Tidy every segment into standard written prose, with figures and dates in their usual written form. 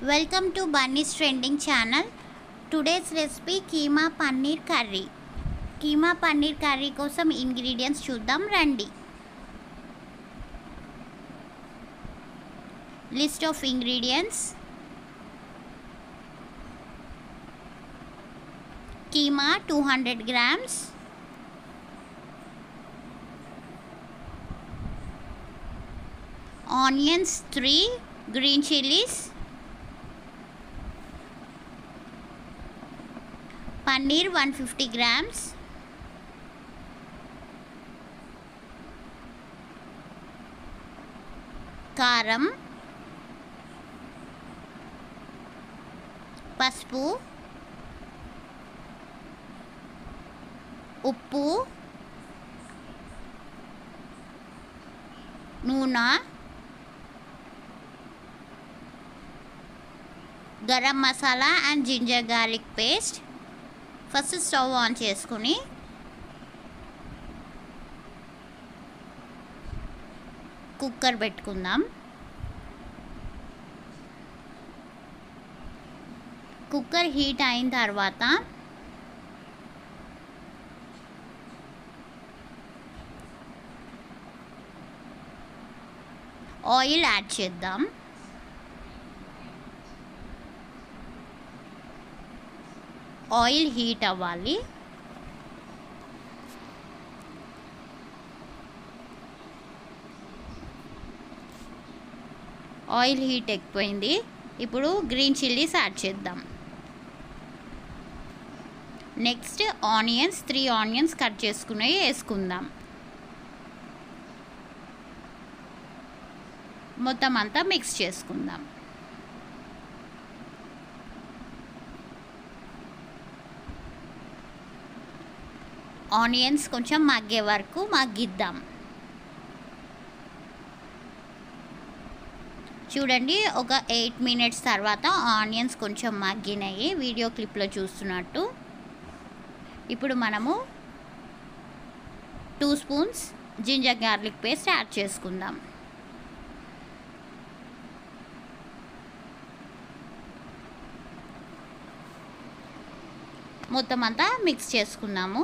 Welcome to Bunny's Trending channel. Today's recipe keema paneer curry. Keema paneer curry కోసం ingredients చూద్దాం రండి. List of ingredients. Keema 200 grams. Onions 3, green chilies. Paneer 150 grams. Karam, పసుపు, ఉప్పు, నూనె, garam masala and ginger garlic paste. First stove on చేసుకుని cooker పెట్టుకుందాం. Cooker heat అయిన తర్వాత ఆయిల్ యాడ్ చేద్దాం. ఆయిల్ హీట్ అవ్వాలి. ఆయిల్ హీట్ ఎక్కువైంది. ఇప్పుడు గ్రీన్ చిల్లీస్ యాడ్ చేద్దాం. నెక్స్ట్ ఆనియన్స్, 3 ఆనియన్స్ కట్ చేసుకునేవి వేసుకుందాం. మొత్తం అంతా మిక్స్ చేసుకుందాం. ఆనియన్స్ కొంచెం మగ్గే వరకు మగ్గిద్దాం. చూడండి, ఒక 8 మినిట్స్ తర్వాత ఆనియన్స్ కొంచెం మగ్గినాయి, వీడియో క్లిప్లో చూస్తున్నట్టు. ఇప్పుడు మనము 2 spoons ginger garlic paste add చేసుకుందాం. మొత్తం అంతా మిక్స్ చేసుకుందాము.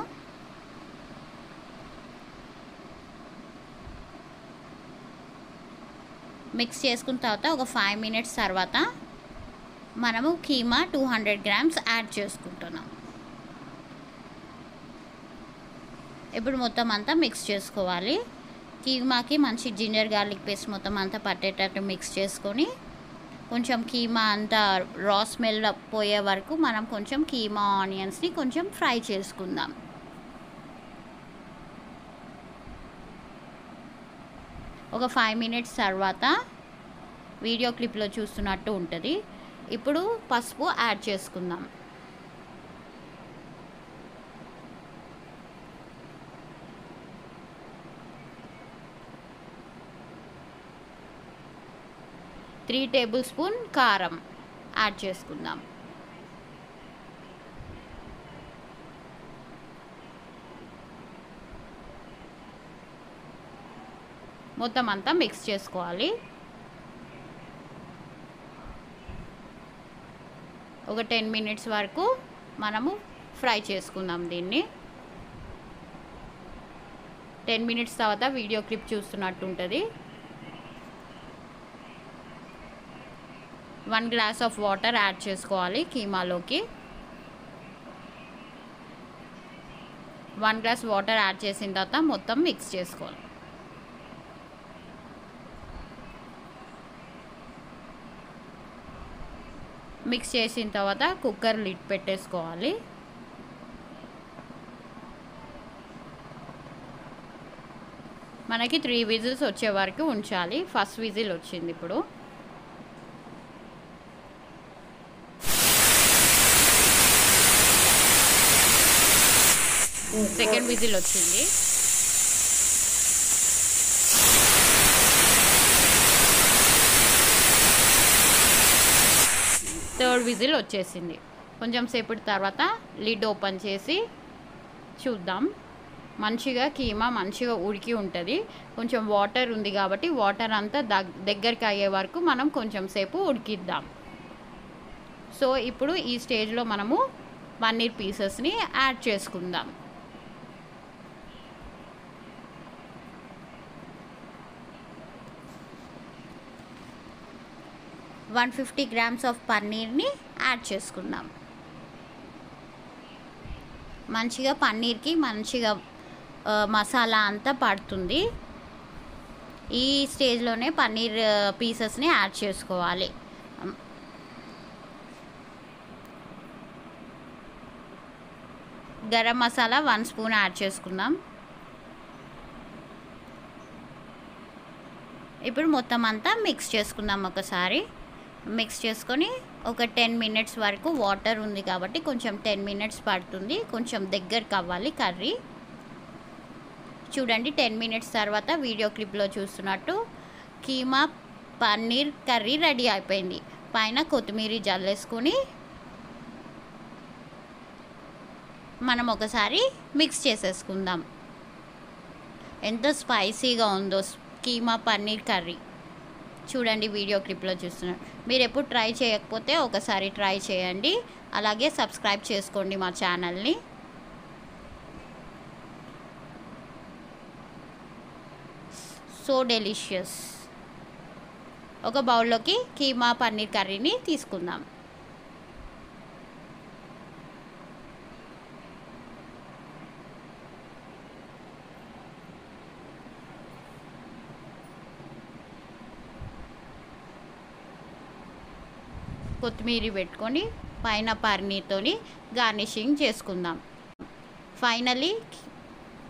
మిక్స్ చేసుకున్న తర్వాత ఒక 5 మినిట్స్ తర్వాత మనము కీమా 200 గ్రామ్స్ యాడ్ చేసుకుంటున్నాం. ఇప్పుడు మొత్తం అంతా మిక్స్ చేసుకోవాలి. కీమాకి మంచి జింజర్ గార్లిక్ పేస్ట్ మొత్తం అంతా పట్టేటట్టు మిక్స్ చేసుకొని కొంచెం కీమా అంతా రా స్మెల్ పోయే వరకు మనం కొంచెం కీమా ఆనియన్స్ని కొంచెం ఫ్రై చేసుకుందాం. ఒక 5 మినిట్స్ తర్వాత వీడియో క్లిప్లో చూస్తున్నట్టు ఉంటుంది. ఇప్పుడు పసుపు యాడ్ చేసుకుందాం. త్రీ టేబుల్ స్పూన్ కారం యాడ్ చేసుకుందాం. మొత్తం అంతా మిక్స్ చేసుకోవాలి. ఒక 10 మినిట్స్ వరకు మనము ఫ్రై చేసుకుందాం దీన్ని. 10 మినిట్స్ తర్వాత వీడియో క్లిప్ చూస్తున్నట్టు ఉంటుంది. 1 గ్లాస్ ఆఫ్ వాటర్ యాడ్ చేసుకోవాలి కీమాలోకి. 1 గ్లాస్ వాటర్ యాడ్ చేసిన తర్వాత మొత్తం మిక్స్ చేసుకోవాలి. మిక్స్ చేసిన తర్వాత కుక్కర్ లిడ్ పెట్టేసుకోవాలి. మనకి 3 విజిల్స్ వచ్చే వరకు ఉంచాలి. ఫస్ట్ విజిల్ వచ్చింది, ఇప్పుడు సెకండ్ విజిల్ వచ్చింది. థర్డ్ విజిల్ వచ్చేసింది. కొంచెం సేపటి తర్వాత లిడ్ ఓపెన్ చేసి చూద్దాం. మంచిగా కీమా మంచిగా ఉడికి ఉంటుంది. కొంచెం వాటర్ ఉంది కాబట్టి వాటర్ అంతా దగ్గరికి అయ్యే వరకు మనం కొంచెం సేపు ఉడికిద్దాం. సో ఇప్పుడు ఈ స్టేజ్లో మనము పన్నీర్ పీసెస్ని యాడ్ చేసుకుందాం. వన్ 150 grams ఆఫ్ పన్నీర్ని యాడ్ చేసుకుందాం. మంచిగా పన్నీర్కి మంచిగా మసాలా అంతా పడుతుంది. ఈ స్టేజ్లోనే పన్నీర్ పీసెస్ని యాడ్ చేసుకోవాలి. గరం మసాలా 1 స్పూన్ యాడ్ చేసుకుందాం. ఇప్పుడు మొత్తం అంతా మిక్స్ చేసుకుందాం. ఒకసారి మిక్స్ చేసుకొని ఒక 10 minutes వరకు, వాటర్ ఉంది కాబట్టి కొంచెం 10 minutes పడుతుంది, కొంచెం దగ్గరికి అవ్వాలి కర్రీ. చూడండి 10 minutes తర్వాత వీడియో క్లిప్లో చూస్తున్నట్టు కీమా పన్నీర్ కర్రీ రెడీ అయిపోయింది. పైన కొత్తిమీర జల్లేసుకొని మనం ఒకసారి మిక్స్ చేసేసుకుందాం. ఎంత స్పైసీగా ఉందో కీమా పన్నీర్ కర్రీ. చూడండి వీడియో క్లిప్లో చూస్తున్నారు. మీరు ఎప్పుడు ట్రై చేయకపోతే ఒకసారి ట్రై చేయండి. అలాగే సబ్స్క్రైబ్ చేసుకోండి మా ఛానల్ని. So delicious. ఒక బౌల్లోకి కీమా పన్నీర్ కర్రీని తీసుకుందాం. కొత్తిమీర పెట్టుకొని పైన పన్నీర్తోని గార్నిషింగ్ చేసుకుందాం. Finally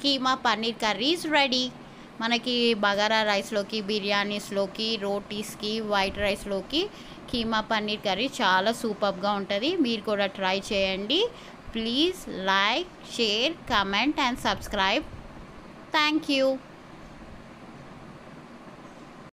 keema paneer curry is ready. మనకి బగారా రైస్లోకి, బిర్యానీస్లోకి, రోటీస్కి, వైట్ రైస్లోకి కీమా పన్నీర్ కర్రీ చాలా సూపర్గా ఉంటుంది. మీరు కూడా ట్రై చేయండి. Please like, share, comment and subscribe. Thank you.